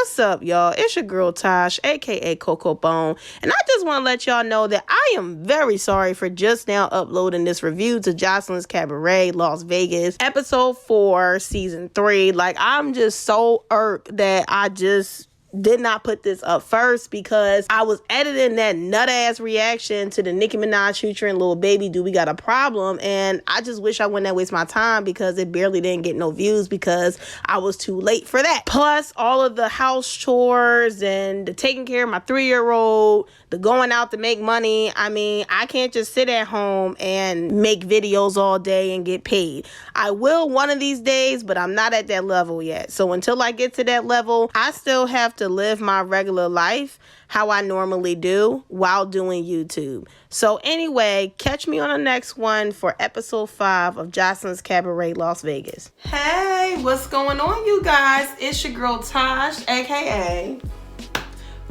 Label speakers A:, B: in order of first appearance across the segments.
A: What's up, y'all? It's your girl Tosh, aka Coco Bone, and I just want to let y'all know that I am very sorry for just now uploading this review to Joseline's Cabaret, Las Vegas, episode 4, season 3. Like, I'm just so irked that I just did not put this up first because I was editing that nut-ass reaction to the Nicki Minaj featuring Lil Baby Do We Got a Problem, and I just wish I wouldn't have wasted my time because it barely didn't get no views because I was too late for that. Plus, all of the house chores and the taking care of my 3-year-old, the going out to make money. I mean, I can't just sit at home and make videos all day and get paid. I will one of these days, but I'm not at that level yet. So until I get to that level, I still have to live my regular life how I normally do while doing YouTube. So anyway, catch me on the next one for episode 5 of Joseline's Cabaret, Las Vegas. Hey, what's going on, you guys? It's your girl Tosh, aka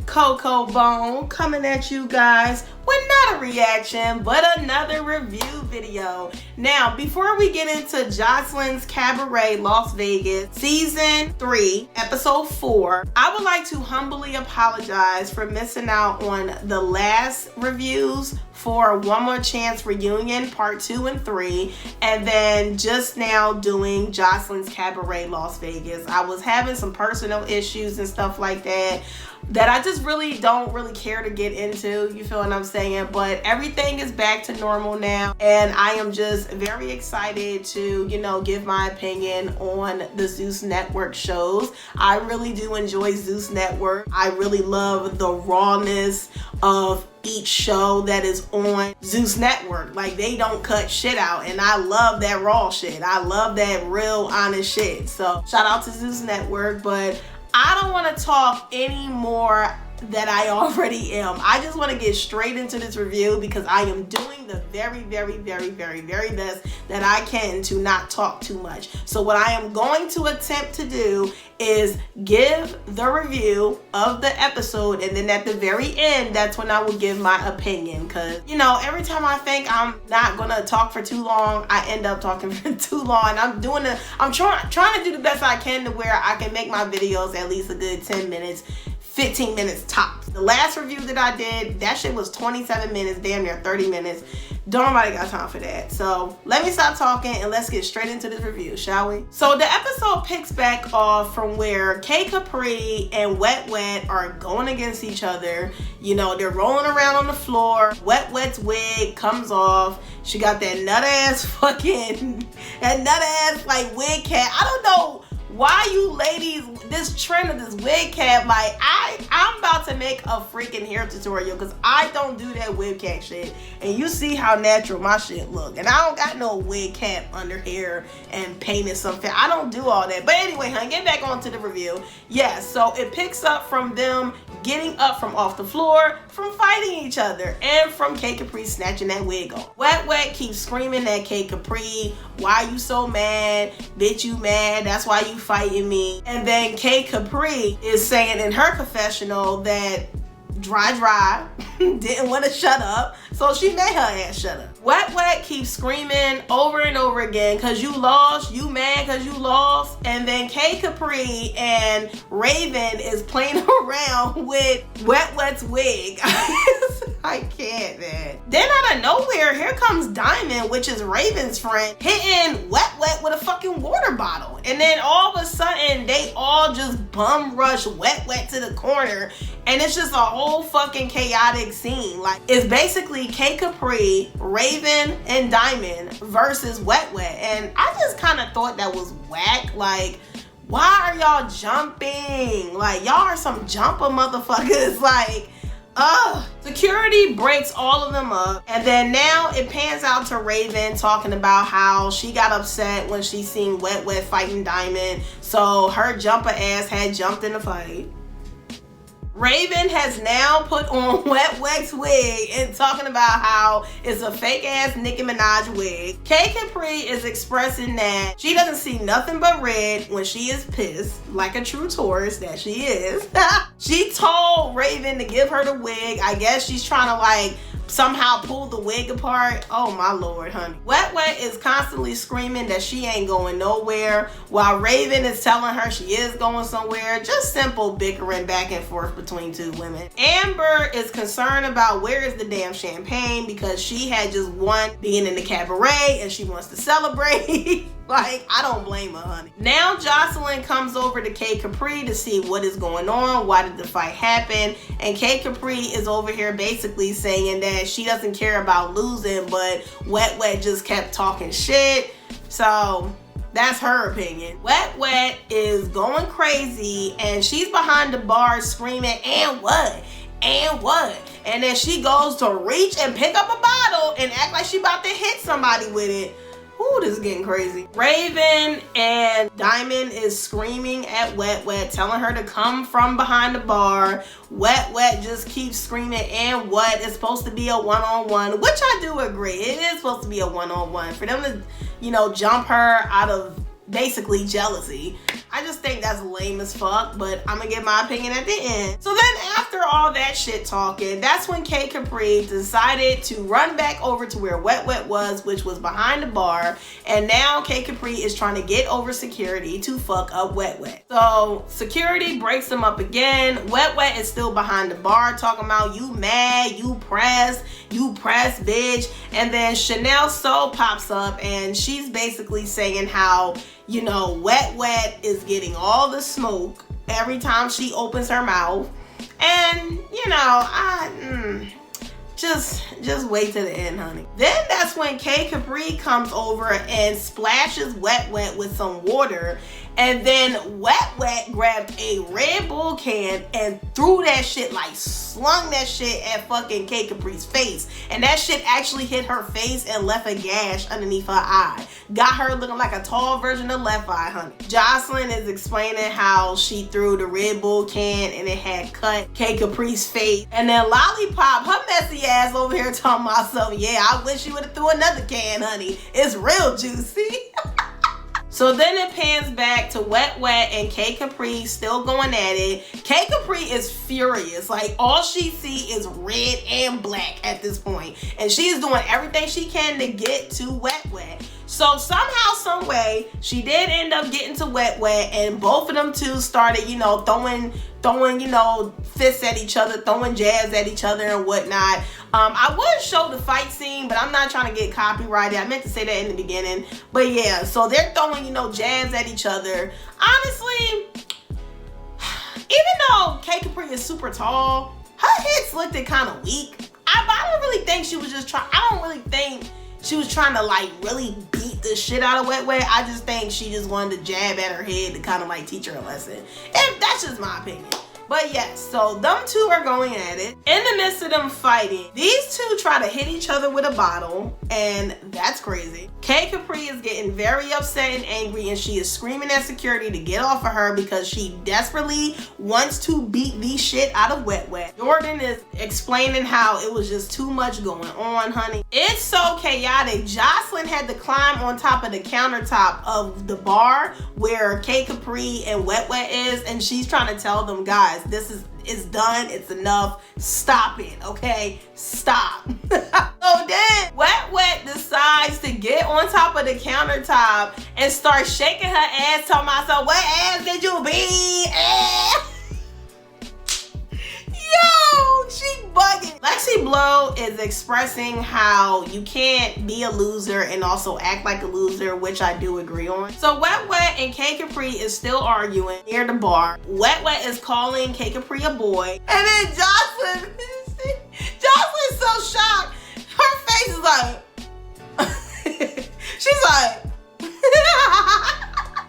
A: Coco Bone, coming at you guys with not a reaction, but another review video. Now, before we get into Joseline's Cabaret, Las Vegas, season 3, episode 4, I would like to humbly apologize for missing out on the last reviews for One More Chance Reunion, part 2 and 3, and then just now doing Joseline's Cabaret, Las Vegas. I was having some personal issues and stuff like that I just don't care to get into, you feel what I'm saying? But everything is back to normal now, and I am just very excited to, give my opinion on the Zeus Network shows. I really do enjoy Zeus Network. I really love the rawness of each show that is on Zeus Network. Like, they don't cut shit out, and I love that raw shit. I love that real honest shit. So shout out to Zeus Network, but I don't want to talk any more that I already am. I just want to get straight into this review because I am doing the very best that I can to not talk too much. So what I am going to attempt to do is give the review of the episode, and then at the very end, that's when I will give my opinion, because every time I think I'm not gonna talk for too long, I end up talking for too long. I'm trying to do the best I can to where I can make my videos at least a good 10 minutes 15 minutes tops. The last review that I did, that shit was 27 minutes, damn near 30 minutes. Don't nobody got time for that. So let me stop talking and let's get straight into this review, shall we? So the episode picks back off from where K Capri and Wet Wet are going against each other. They're rolling around on the floor. Wet Wet's wig comes off. She got that nut ass like wig cap. I don't know why you ladies, this trend of this wig cap, like I'm about to make a freaking hair tutorial because I don't do that wig cap shit, and you see how natural my shit look, and I don't got no wig cap under here and painted something. I don't do all that. But anyway, honey, get back onto the review. Yes, so it picks up from them getting up from off the floor, from fighting each other, and from K Capri snatching that wig off. Wet Wet keeps screaming at K Capri, why you so mad? Bitch, you mad? That's why you fighting me. And then K Capri is saying in her confessional that Dry didn't want to shut up, so she made her ass shut up. Wet Wet keeps screaming over and over again, cause you lost, you mad cause you lost. And then K Capri and Raven is playing around with Wet Wet's wig. I can't, man. Then out of nowhere, here comes Diamond, which is Raven's friend, hitting Wet Wet with a fucking water bottle. And then all of a sudden, they all just bum rush Wet Wet to the corner. And it's just a whole fucking chaotic scene. Like, it's basically K Capri, Raven, and Diamond versus Wet Wet. And I just kind of thought that was whack. Like, why are y'all jumping? Like, y'all are some jumper motherfuckers. Like, security breaks all of them up, and then now it pans out to Raven talking about how she got upset when she seen Wet Wet fighting Diamond, so her jumper ass had jumped in the fight. Raven has now put on Wet Wet's wig and talking about how it's a fake ass Nicki Minaj wig. K Capri is expressing that she doesn't see nothing but red when she is pissed, like a true Taurus that she is. She told Raven to give her the wig. I guess she's trying to like somehow pulled the wig apart. Oh my lord, honey. Wet Wet is constantly screaming that she ain't going nowhere, while Raven is telling her she is going somewhere. Just simple bickering back and forth between two women. Amber is concerned about where is the damn champagne because she had just won being in the cabaret and she wants to celebrate. Like, I don't blame her, honey. Now Joseline comes over to K Capri to see what is going on. Why did the fight happen? And K Capri is over here basically saying that she doesn't care about losing, but Wet Wet just kept talking shit. So that's her opinion. Wet Wet is going crazy and she's behind the bar screaming, and what? And what? And then she goes to reach and pick up a bottle and act like she about to hit somebody with it. Ooh, this is getting crazy. Raven and Diamond is screaming at Wet Wet, telling her to come from behind the bar. Wet Wet just keeps screaming, and what? It's supposed to be a one-on-one, which I do agree. It is supposed to be a one-on-one. For them to, you know, jump her out of basically jealousy, I just think that's lame as fuck, but I'm gonna give my opinion at the end. So then after all that shit talking, that's when K Capri decided to run back over to where Wet Wet was, which was behind the bar, and now K Capri is trying to get over security to fuck up Wet Wet. So security breaks them up again. Wet Wet is still behind the bar talking about you mad, you pressed, bitch. And then Chanel Soul pops up and she's basically saying how, you know, Wet Wet is getting all the smoke every time she opens her mouth. And, you know, just wait to the end, honey. Then that's when K Capri comes over and splashes Wet Wet with some water. And then Wet Wet grabbed a Red Bull can and threw that shit, like slung that shit at fucking K Capri's face. And that shit actually hit her face and left a gash underneath her eye. Got her looking like a tall version of Left Eye, honey. Joseline is explaining how she threw the Red Bull can and it had cut K Capri's face. And then Lollipop, her messy ass over here talking about something. Yeah, I wish you would have threw another can, honey. It's real juicy. So then it pans back to Wet Wet and K Capri still going at it. K Capri is furious. Like, all she see is red and black at this point. And she's doing everything she can to get to Wet Wet. So somehow, some way, she did end up getting to Wet Wet, and both of them two started, you know, throwing, you know, fists at each other, throwing jabs at each other and whatnot. I would show the fight scene, but I'm not trying to get copyrighted. I meant to say that in the beginning. But yeah, so they're throwing, you know, jabs at each other. Honestly, even though K Capri is super tall, her hits looked kind of weak. I don't really think she was just trying, I don't really think she was trying to like really beat the shit out of Wet Wet. I just think she just wanted to jab at her head to kind of like teach her a lesson. And that's just my opinion. But yes, so them two are going at it. In the midst of them fighting, these two try to hit each other with a bottle, and that's crazy. K Capri is getting very upset and angry, and she is screaming at security to get off of her because she desperately wants to beat the shit out of Wet Wet. Jordan is explaining how it was just too much going on, honey. It's so chaotic. Joseline had to climb on top of the countertop of the bar where K Capri and Wet Wet is, and she's trying to tell them, guys, it's done, it's enough, stop it, okay? Stop. So then Wet Wet decides to get on top of the countertop and start shaking her ass, talking about, so what ass did you beat? Yo, she bugging. Lexi Blow is expressing how you can't be a loser and also act like a loser, which I do agree on. So Wet Wet and K Capri is still arguing near the bar. Wet Wet is calling K Capri a boy. And then Joseline, Joseline's so shocked. Her face is like, she's like,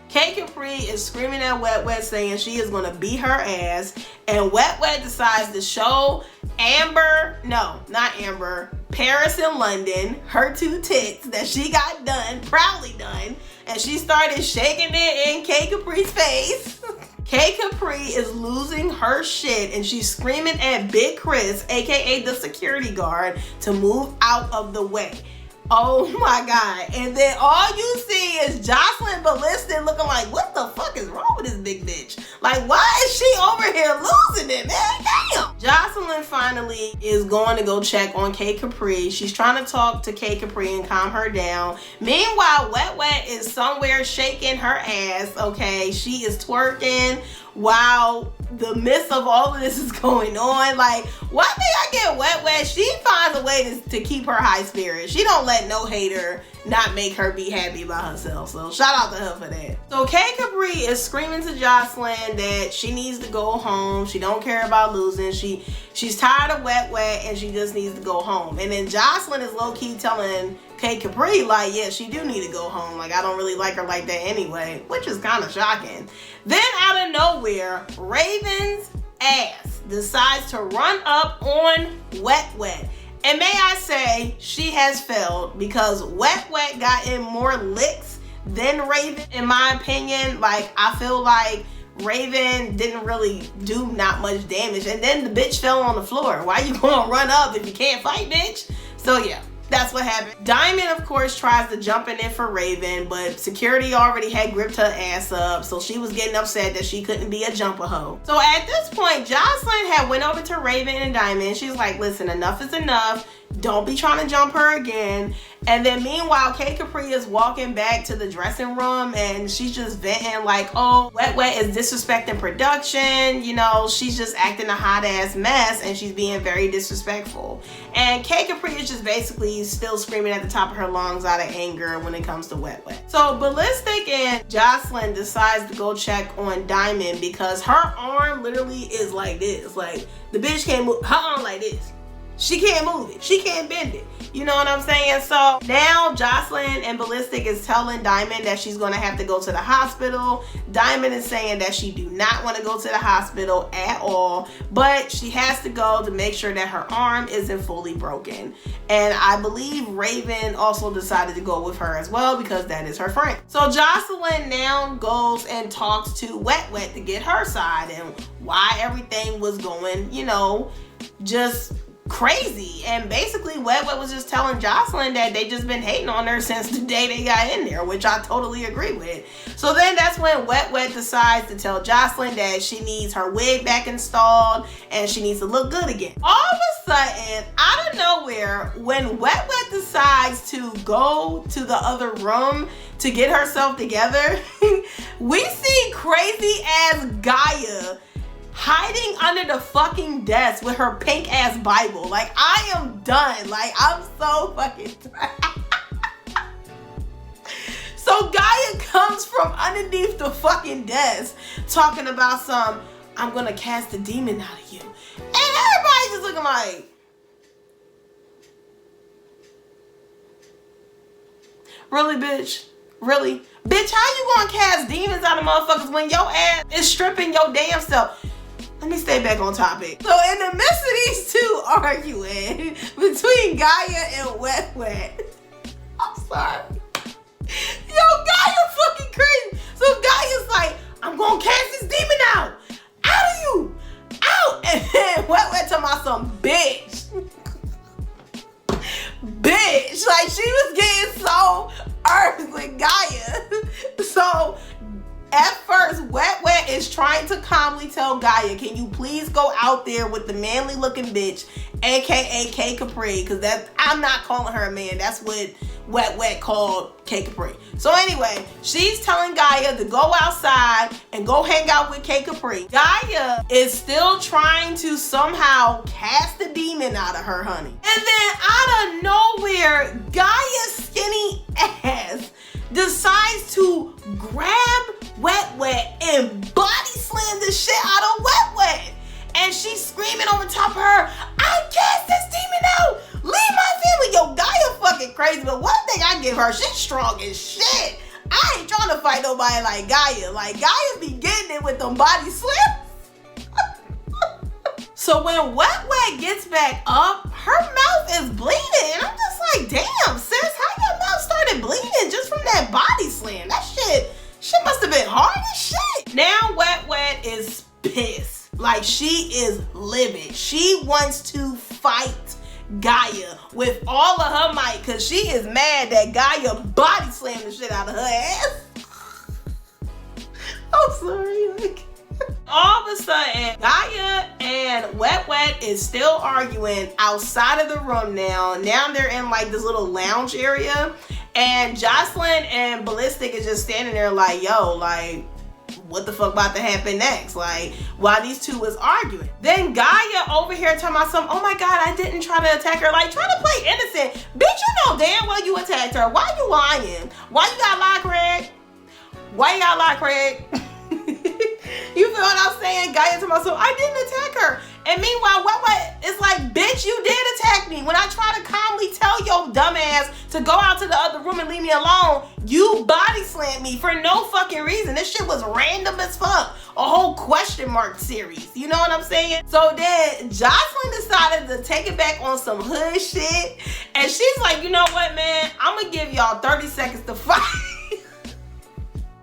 A: K Capri is screaming at Wet Wet saying she is gonna beat her ass, and Wet Wet decides to show Amber, no, not Amber, Paris and London, her two tits that she got done, proudly done, and she started shaking it in K Capri's face. K Capri is losing her shit and she's screaming at Big Chris, aka the security guard, to move out of the way. Oh my God. And then all you see is Joseline Ballistic looking like, what the fuck is wrong with this big bitch? Like, why is she over here losing it, man? Damn. Joseline Joseline finally is going to go check on K Capri. She's trying to talk to K Capri and calm her down. Meanwhile, Wet Wet is somewhere shaking her ass, okay? She is twerking while the midst of all of this is going on. Like, one thing I get Wet Wet, she finds a way to keep her high spirit. She don't let no hater not make her be happy about herself. So shout out to her for that. So K Capri is screaming to Joseline that she needs to go home. She don't care about losing. She's tired of Wet Wet and she just needs to go home. And then Joseline is low-key telling K Capri, like, yeah, she do need to go home. Like, I don't really like her like that anyway, which is kind of shocking. Then out of nowhere, Raven's ass decides to run up on Wet Wet. And may I say, she has failed because Wet Wet got in more licks than Raven, in my opinion. Like, I feel like Raven didn't really do not much damage. And then the bitch fell on the floor. Why you gonna run up if you can't fight, bitch? So yeah, that's what happened. Diamond, of course, tries to jump in for Raven, but security already had gripped her ass up, so she was getting upset that she couldn't be a jumper hoe. So at this point, Joseline had went over to Raven and Diamond. She's like, listen, enough is enough. Don't be trying to jump her again. And then meanwhile, K Capri is walking back to the dressing room and she's just venting like, oh, Wet Wet is disrespecting production. You know, she's just acting a hot ass mess and she's being very disrespectful. And K Capri is just basically still screaming at the top of her lungs out of anger when it comes to Wet Wet. So Ballistic and Joseline decides to go check on Diamond because her arm literally is like this. Like, the bitch can't move her arm like this. She can't move it. She can't bend it. You know what I'm saying? So now Joseline and Ballistic is telling Diamond that she's going to have to go to the hospital. Diamond is saying that she do not want to go to the hospital at all, but she has to go to make sure that her arm isn't fully broken. And I believe Raven also decided to go with her as well because that is her friend. So Joseline now goes and talks to Wet Wet to get her side and why everything was going, you know, just crazy. And basically Wet Wet was just telling Joseline that they just been hating on her since the day they got in there, which I totally agree with. So then that's when Wet Wet decides to tell Joseline that she needs her wig back installed and she needs to look good again. All of a sudden, out of nowhere, when Wet Wet decides to go to the other room to get herself together, we see crazy ass Gaia hiding under the fucking desk with her pink ass Bible. Like, I am done. Like, I'm so fucking tired. So Gaia comes from underneath the fucking desk talking about some, I'm gonna cast a demon out of you. And everybody's just looking like, really, bitch? Really? Bitch, how you gonna cast demons out of motherfuckers when your ass is stripping your damn self? Let me stay back on topic. So in the midst of these two arguing between Gaia and Wet Wet, I'm sorry. Yo, Gaia fucking crazy. So Gaia's like, I'm gonna cast this demon out of you. Out. And then Wet Wet talking about some bitch. Bitch. Like, she was getting so earth with Gaia. So at first, Wet Wet is trying to calmly tell Gaia, can you please go out there with the manly looking bitch, aka K Capri, because I'm not calling her a man. That's what Wet Wet called K Capri. So anyway, she's telling Gaia to go outside and go hang out with K Capri. Gaia is still trying to somehow cast the demon out of her, honey. And then out of nowhere, Gaia's skinny ass decides to grab Wet Wet and body slam the shit out of Wet Wet. And she's screaming over top of her, I cast this demon out! Leave my family! Yo, Gaia fucking crazy, but one thing I give her, she's strong as shit. I ain't trying to fight nobody like Gaia. Like, Gaia be getting it with them body slaps. So when Wet Wet gets back up, her mouth is bleeding. And I'm just like, damn, sis, how your mouth started bleeding just from that body slam? That shit must have been hard as shit. Now Wet Wet is pissed. Like, she is livid. She wants to fight Gaia with all of her might because she is mad that Gaia body slammed the shit out of her ass. I'm sorry. All of a sudden, Gaia and and Wet Wet is still arguing outside of the room now. Now they're in like this little lounge area, and Joseline and Ballistic is just standing there like, yo, like, what the fuck about to happen next? Like, while these two was arguing. Then Gaia over here talking about some, oh my God, I didn't try to attack her. Like, trying to play innocent. Bitch, you know damn well you attacked her. Why you lying? Why you got lie, Craig? Why you got lie, Craig? You feel what I'm saying? Gaia to myself, I didn't attack her. And meanwhile, Wet is like, bitch, you did attack me. When I try to calmly tell your dumb ass to go out to the other room and leave me alone, you body slammed me for no fucking reason. This shit was random as fuck. A whole question mark series. You know what I'm saying? So then Joseline decided to take it back on some hood shit. And she's like, you know what, man? I'm gonna give y'all 30 seconds to fight.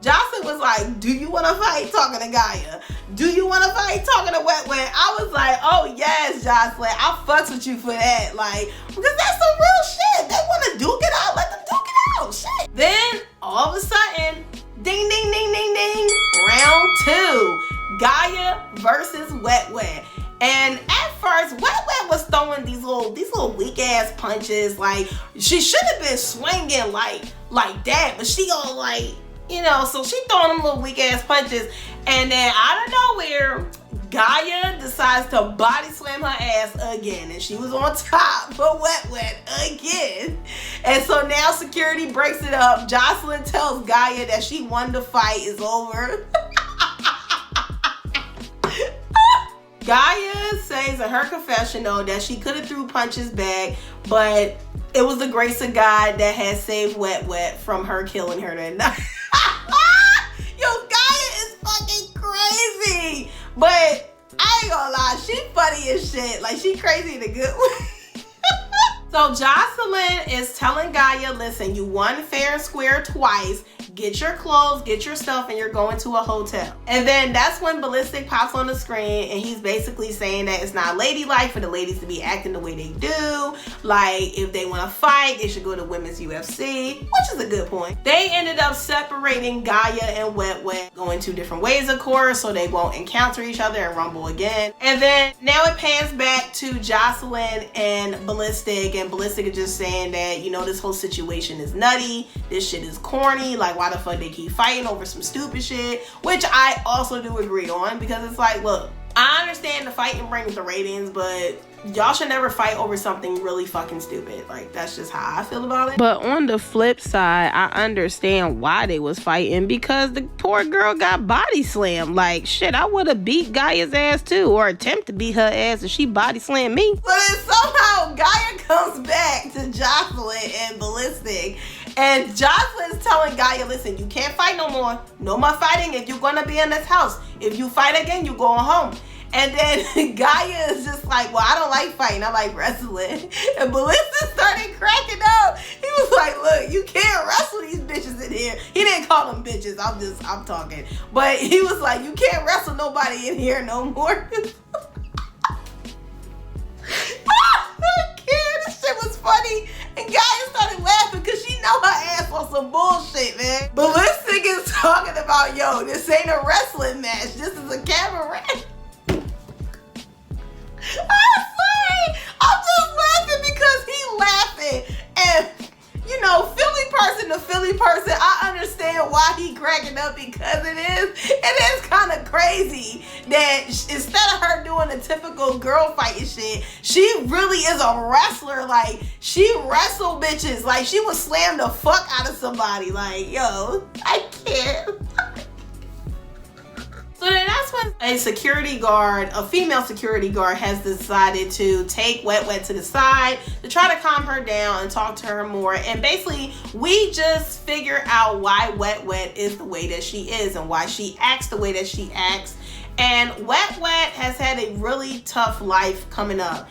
A: Joseline was like, do you want to fight? Talking to Gaia. Do you want to fight? Talking to Wet Wet. I was like, oh yes, Joseline. I fucks with you for that. Like, because that's some real shit. They want to duke it out. Let them duke it out. Shit. Then, all of a sudden, ding, ding, ding, ding, ding. Round 2. Gaia versus Wet Wet. And at first, Wet Wet was throwing these little weak ass punches. Like, she should have been swinging like that. But she all like, you know, so she throwing them little weak ass punches, and then out of nowhere, Gaia decides to body slam her ass again, and she was on top of Wet again. And so now security breaks it up. Joseline tells Gaia that she won the fight, is over. Gaia says in her confessional that she could have threw punches back, but it was the grace of God that had saved Wet from her killing her that night. Yo, Gaia is fucking crazy. But I ain't gonna lie, she funny as shit. Like, she crazy in a good way. So Joseline is telling Gaia, listen, you won fair and square twice. Get your clothes, get your stuff, and you're going to a hotel. And then that's when Ballistic pops on the screen, and he's basically saying that it's not ladylike for the ladies to be acting the way they do. Like, if they want to fight, they should go to women's UFC, which is a good point. They ended up separating Gaia and Wet going two different ways, of course, so they won't encounter each other and rumble again. And then now it pans back to Joseline and Ballistic is just saying that, you know, this whole situation is nutty. This shit is corny. Like, why the fuck they keep fighting over some stupid shit, which I also do agree on, because it's like, look, I understand the fighting brings the ratings, but y'all should never fight over something really fucking stupid. Like, that's just how I feel about it. But on the flip side, I understand why they was fighting, because the poor girl got body slammed. Like, shit, I would have beat Gaia's ass too, or attempt to beat her ass if she body slammed me. But then somehow Gaia comes back to Joseline and Ballistic, and Joseline's telling Gaia, listen, you can't fight no more. No more fighting if you're gonna be in this house. If you fight again, you're going home. And then Gaia is just like, well, I don't like fighting, I like wrestling. And Ballistic started cracking up. He was like, look, you can't wrestle these bitches in here. He didn't call them bitches, I'm talking. But he was like, you can't wrestle nobody in here no more. This shit was funny. And Gaia started laughing because she know her ass on some bullshit, man. Ballistic is talking about, yo, this ain't a wrestling match. This is a cabaret. I'm sorry. I'm just laughing because he's laughing. And, you know, Philly person to Philly person, I understand why he cracking up, because it is kind of crazy that instead of her doing the typical girl fighting shit, she really is a wrestler. Like, she wrestle bitches. Like, she would slam the fuck out of somebody. Like, yo, I can't. So then that's when a security guard, a female security guard, has decided to take Wet to the side to try to calm her down and talk to her more. And basically, we just figure out why Wet is the way that she is and why she acts the way that she acts. And Wet has had a really tough life coming up.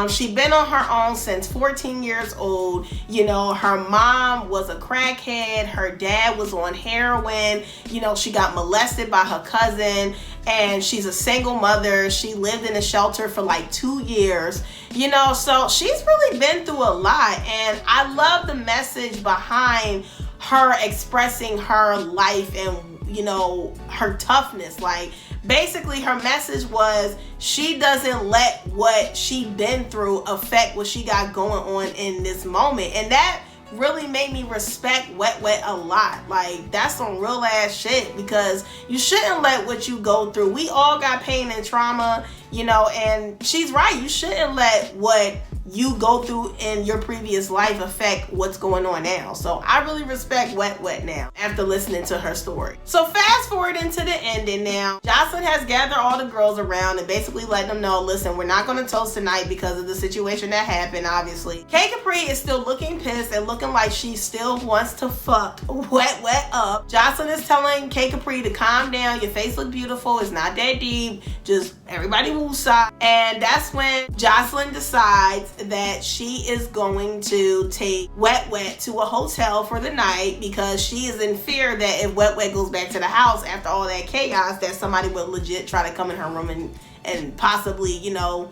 A: She'd been on her own since 14 years old. You know, her mom was a crackhead. Her dad was on heroin. You know, she got molested by her cousin, and she's a single mother. She lived in a shelter for like 2 years. You know, so she's really been through a lot. And I love the message behind her expressing her life and, you know, her toughness. Like, basically her message was she doesn't let what she been through affect what she got going on in this moment. And that really made me respect Wet Wet a lot. Like, that's some real ass shit, because you shouldn't let what you go through. We all got pain and trauma, you know, and she's right. You shouldn't let what you go through in your previous life affect what's going on now. So I really respect Wet Wet now after listening to her story. So fast forward into the ending now. Joseline has gathered all the girls around and basically let them know, listen, we're not going to toast tonight because of the situation that happened, obviously. K Capri is still looking pissed and looking like she still wants to fuck Wet Wet up. Joseline is telling K Capri to calm down. Your face look beautiful. It's not that deep. Just everybody woosah. And that's when Joseline decides that she is going to take Wet Wet to a hotel for the night, because she is in fear that if Wet Wet goes back to the house after all that chaos, that somebody would legit try to come in her room and possibly, you know,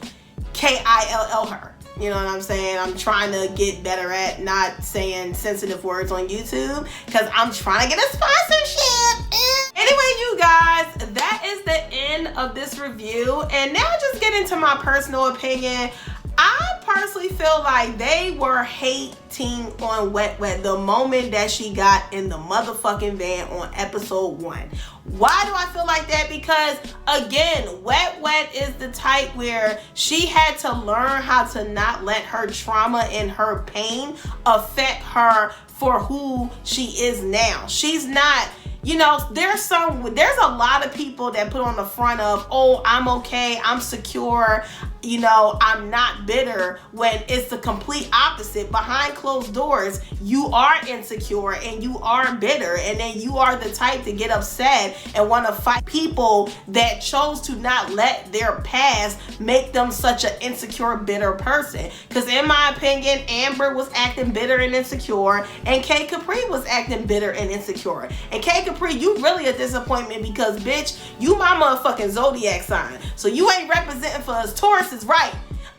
A: KILL her. You know what I'm saying? I'm trying to get better at not saying sensitive words on YouTube because I'm trying to get a sponsorship. Anyway, you guys, that is the end of this review. And now just get into my personal opinion. I personally feel like they were hating on Wet Wet the moment that she got in the motherfucking van on episode 1. Why do I feel like that? Because again, Wet Wet is the type where she had to learn how to not let her trauma and her pain affect her for who she is now. She's not, you know, there's a lot of people that put on the front of, oh, I'm okay, I'm secure, you know, I'm not bitter, when it's the complete opposite. Behind closed doors, you are insecure and you are bitter, and then you are the type to get upset and want to fight people that chose to not let their past make them such an insecure, bitter person. Because in my opinion, Amber was acting bitter and insecure, and K Capri was acting bitter and insecure. And K Capri, you really a disappointment, because bitch, you my motherfucking zodiac sign, so you ain't representing for us Tauruses, right?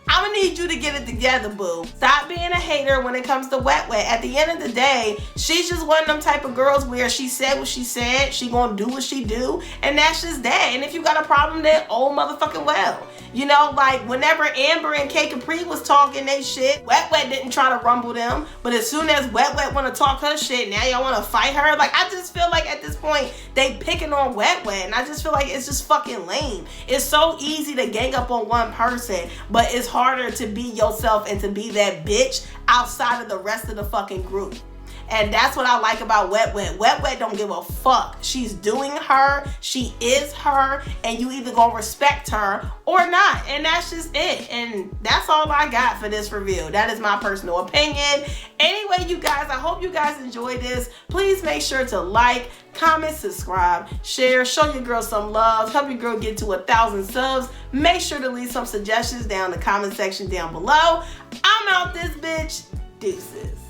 A: I'm gonna need you to get it together, boo. Stop being a hater when it comes to Wet Wet. At the end of the day, she's just one of them type of girls where she said what she said, she gonna do what she do, and that's just that. And if you got a problem, then oh motherfucking well. You know, like whenever Amber and K Capri was talking they shit, Wet Wet didn't try to rumble them. But as soon as Wet Wet want to talk her shit, now y'all want to fight her. Like, I just feel like at this point, they picking on Wet Wet. And I just feel like it's just fucking lame. It's so easy to gang up on one person, but it's harder to be yourself and to be that bitch outside of the rest of the fucking group. And that's what I like about Wet Wet. Wet Wet don't give a fuck. She's doing her. She is her. And you either gonna respect her or not. And that's just it. And that's all I got for this review. That is my personal opinion. Anyway, you guys, I hope you guys enjoyed this. Please make sure to like, comment, subscribe, share, show your girl some love, help your girl get to 1,000 subs. Make sure to leave some suggestions down in the comment section down below. I'm out this bitch. Deuces.